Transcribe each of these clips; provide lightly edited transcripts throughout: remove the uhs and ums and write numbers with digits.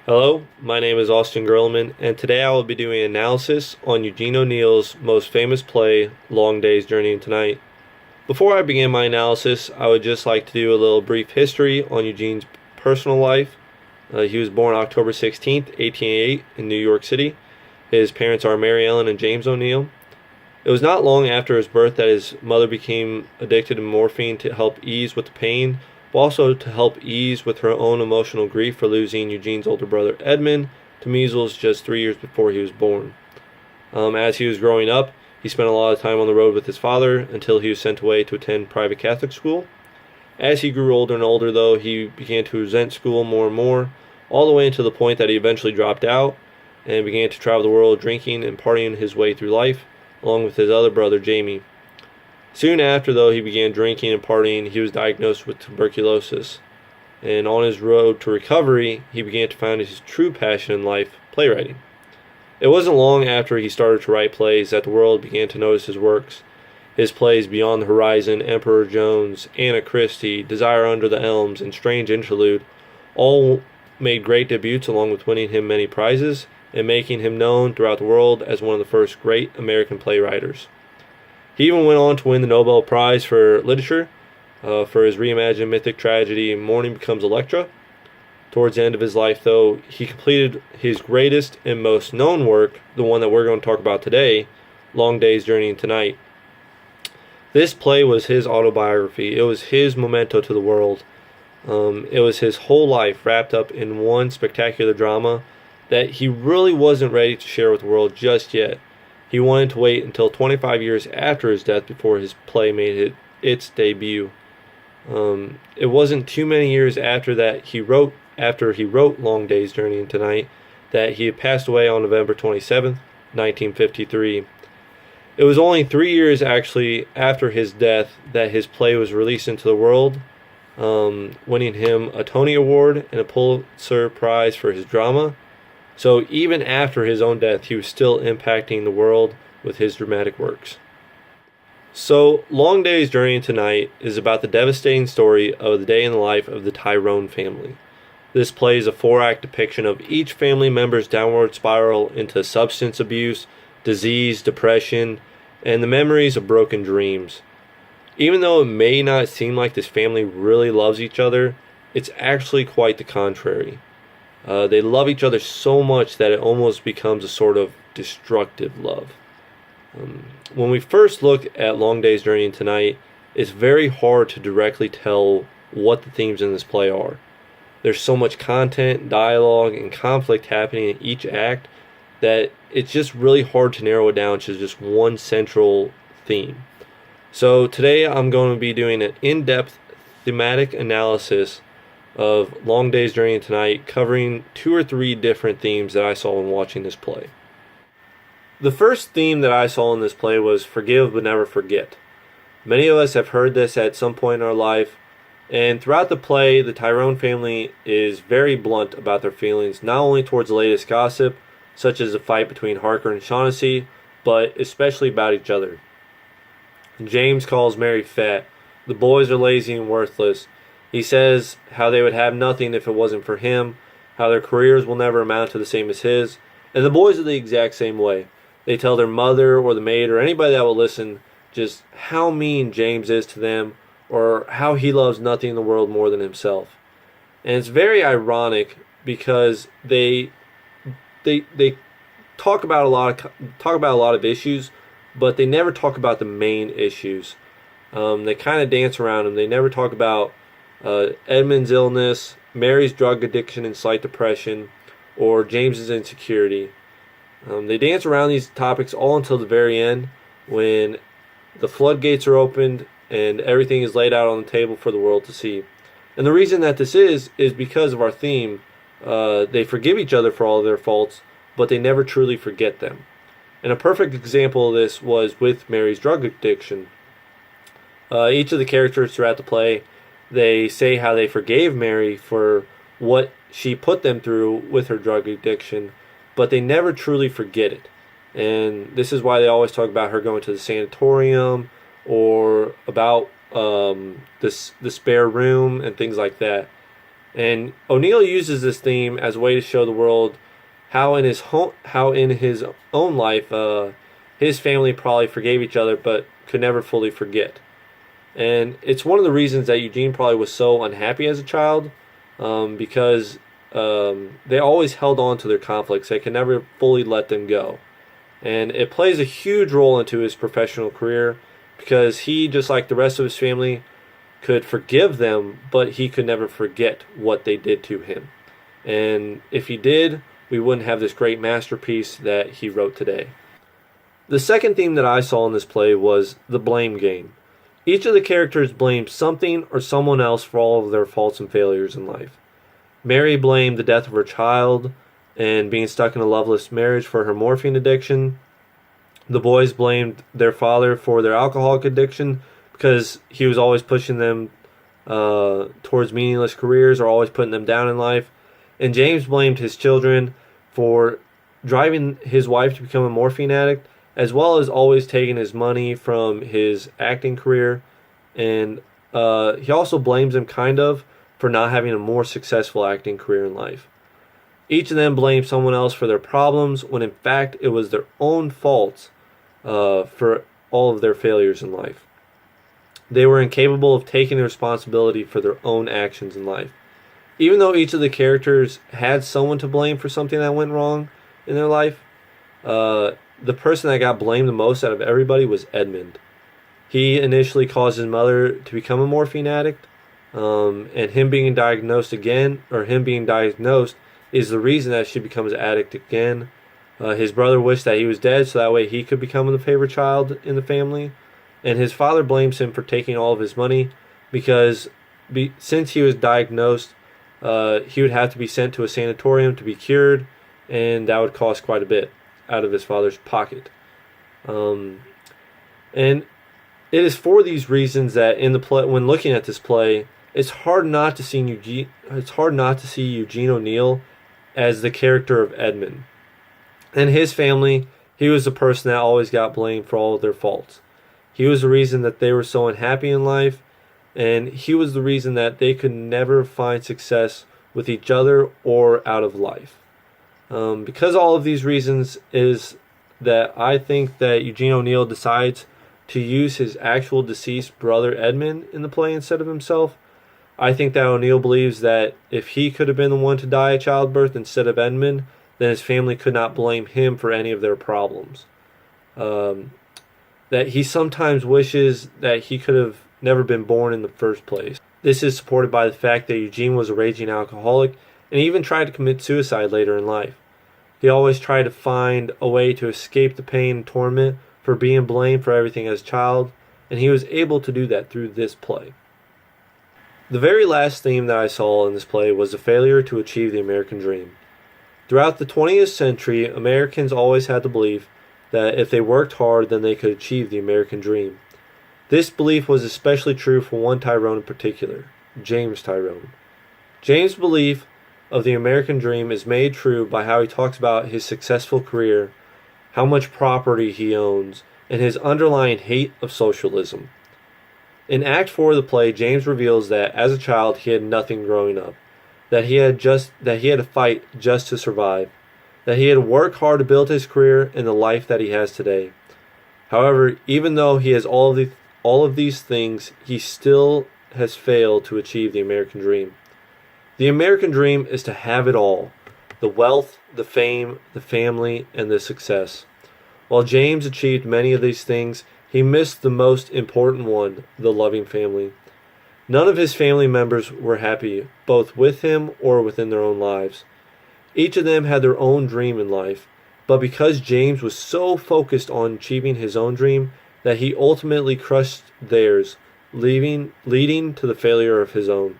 Hello, my name is Austin Gerlman, and today I will be doing an analysis on Eugene O'Neill's most famous play, Long Day's Journey into Night. Before I begin my analysis, I would just like to do a little brief history on Eugene's personal life. He was born October 16th, 1888 in New York City. His parents are Mary Ellen and James O'Neill. It was not long after his birth that his mother became addicted to morphine to help ease with the pain, but also to help ease with her own emotional grief for losing Eugene's older brother Edmund to measles just 3 years before he was born. As he was growing up, he spent a lot of time on the road with his father until he was sent away to attend private Catholic school. As he grew older and older, though, he began to resent school more and more, all the way to the point that he eventually dropped out and began to travel the world drinking and partying his way through life, along with his other brother Jamie. Soon after, though, he began drinking and partying, he was diagnosed with tuberculosis. And on his road to recovery, he began to find his true passion in life, playwriting. It wasn't long after he started to write plays that the world began to notice his works. His plays Beyond the Horizon, Emperor Jones, Anna Christie, Desire Under the Elms, and Strange Interlude all made great debuts, along with winning him many prizes and making him known throughout the world as one of the first great American playwriters. He even went on to win the Nobel Prize for Literature for his reimagined mythic tragedy Morning Becomes Electra. Towards the end of his life, though, he completed his greatest and most known work, the one that we're going to talk about today, Long Day's Journey into Night. This play was his autobiography. It was his memento to the world. It was his whole life wrapped up in one spectacular drama that he really wasn't ready to share with the world just yet. He wanted to wait until 25 years after his death before his play made its debut. It wasn't too many years after he wrote Long Day's Journey into Night that he had passed away on November 27th, 1953. It was only 3 years actually after his death that his play was released into the world, winning him a Tony Award and a Pulitzer Prize for his drama. So even after his own death, he was still impacting the world with his dramatic works. So, Long Day's Journey into Night is about the devastating story of the day in the life of the Tyrone family. This play is a 4-act depiction of each family member's downward spiral into substance abuse, disease, depression, and the memories of broken dreams. Even though it may not seem like this family really loves each other, it's actually quite the contrary. They love each other so much that it almost becomes a sort of destructive love. When we first look at Long Day's Journey into Night, it's very hard to directly tell what the themes in this play are. There's so much content, dialogue, and conflict happening in each act that it's just really hard to narrow it down to just one central theme. So today I'm going to be doing an in-depth thematic analysis of Long Day's Journey into Night, covering 2 or 3 different themes that I saw when watching this play. The first theme that I saw in this play was forgive but never forget. Many of us have heard this at some point in our life, and throughout the play, the Tyrone family is very blunt about their feelings, not only towards the latest gossip, such as the fight between Harker and Shaughnessy, but especially about each other. James calls Mary fat. The boys are lazy and worthless. He says how they would have nothing if it wasn't for him, how their careers will never amount to the same as his, and the boys are the exact same way. They tell their mother or the maid or anybody that will listen just how mean James is to them, or how he loves nothing in the world more than himself. And it's very ironic because they talk about a lot of issues, but they never talk about the main issues. They kind of dance around them. They never talk about Edmund's illness, Mary's drug addiction and slight depression, or James's insecurity. They dance around these topics all until the very end, when the floodgates are opened and everything is laid out on the table for the world to see. And the reason that this is because of our theme. They forgive each other for all of their faults, but they never truly forget them. And a perfect example of this was with Mary's drug addiction. Each of the characters throughout the play, they say how they forgave Mary for what she put them through with her drug addiction, but they never truly forget it. And this is why they always talk about her going to the sanatorium, or about the spare room and things like that. And O'Neill uses this theme as a way to show the world how in his own life, his family probably forgave each other, but could never fully forget. And it's one of the reasons that Eugene probably was so unhappy as a child, because they always held on to their conflicts. They could never fully let them go. And it plays a huge role into his professional career because he, just like the rest of his family, could forgive them, but he could never forget what they did to him. And if he did, we wouldn't have this great masterpiece that he wrote today. The second theme that I saw in this play was the blame game. Each of the characters blamed something or someone else for all of their faults and failures in life. Mary blamed the death of her child and being stuck in a loveless marriage for her morphine addiction. The boys blamed their father for their alcoholic addiction because he was always pushing them towards meaningless careers or always putting them down in life. And James blamed his children for driving his wife to become a morphine addict, as well as always taking his money from his acting career. And he also blames them kind of for not having a more successful acting career in life. Each of them blamed someone else for their problems when in fact it was their own faults for all of their failures in life. They were incapable of taking the responsibility for their own actions in life. Even though each of the characters had someone to blame for something that went wrong in their life, the person that got blamed the most out of everybody was Edmund. He initially caused his mother to become a morphine addict, and him being diagnosed is the reason that she becomes an addict again. His brother wished that he was dead so that way he could become the favorite child in the family. And his father blames him for taking all of his money because since he was diagnosed, he would have to be sent to a sanatorium to be cured, and that would cost quite a bit out of his father's pocket. And it is for these reasons that in the play, when looking at this play, it's hard not to see Eugene O'Neill as the character of Edmund. And his family, he was the person that always got blamed for all of their faults. He was the reason that they were so unhappy in life, and he was the reason that they could never find success with each other or out of life. Because all of these reasons is that I think that Eugene O'Neill decides to use his actual deceased brother Edmund in the play instead of himself. I think that O'Neill believes that if he could have been the one to die at childbirth instead of Edmund, then his family could not blame him for any of their problems. That he sometimes wishes that he could have never been born in the first place. This is supported by the fact that Eugene was a raging alcoholic and even tried to commit suicide later in life. He always tried to find a way to escape the pain and torment for being blamed for everything as a child, and he was able to do that through this play. The very last theme that I saw in this play was the failure to achieve the American dream. Throughout the 20th century, Americans always had the belief that if they worked hard, then they could achieve the American dream. This belief was especially true for one Tyrone in particular, James Tyrone. James' belief of the American dream is made true by how he talks about his successful career, how much property he owns, and his underlying hate of socialism. In Act 4 of the play, James reveals that as a child he had nothing growing up, that he had to fight just to survive, that he had to work hard to build his career and the life that he has today. However, even though he has all of these things, he still has failed to achieve the American dream. The American dream is to have it all: the wealth, the fame, the family, and the success. While James achieved many of these things, he missed the most important one, the loving family. None of his family members were happy, both with him or within their own lives. Each of them had their own dream in life, but because James was so focused on achieving his own dream that he ultimately crushed theirs, leading to the failure of his own.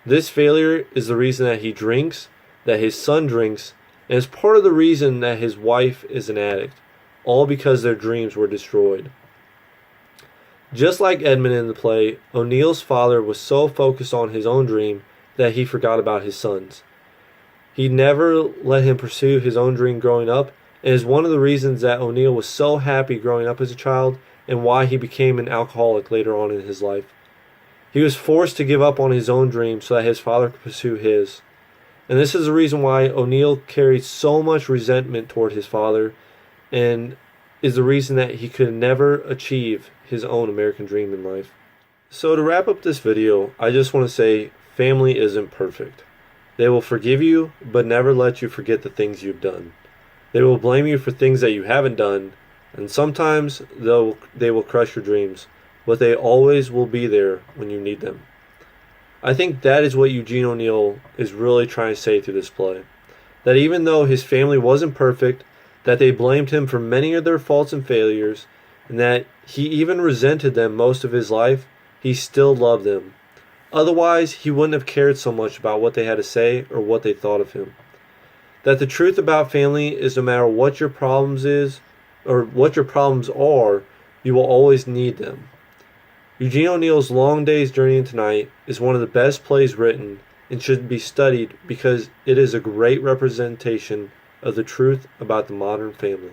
This failure is the reason that he drinks, that his son drinks, and is part of the reason that his wife is an addict, all because their dreams were destroyed. Just like Edmund in the play, O'Neill's father was so focused on his own dream that he forgot about his son's. He never let him pursue his own dream growing up, and is one of the reasons that O'Neill was so happy growing up as a child and why he became an alcoholic later on in his life. He was forced to give up on his own dream so that his father could pursue his. And this is the reason why O'Neill carried so much resentment toward his father, and is the reason that he could never achieve his own American dream in life. So to wrap up this video, I just want to say family isn't perfect. They will forgive you, but never let you forget the things you've done. They will blame you for things that you haven't done, and sometimes they will crush your dreams, but they always will be there when you need them. I think that is what Eugene O'Neill is really trying to say through this play. That even though his family wasn't perfect, that they blamed him for many of their faults and failures, and that he even resented them most of his life, he still loved them. Otherwise, he wouldn't have cared so much about what they had to say or what they thought of him. That the truth about family is no matter what your problems are, you will always need them. Eugene O'Neill's Long Day's Journey into Night is one of the best plays written and should be studied because it is a great representation of the truth about the modern family.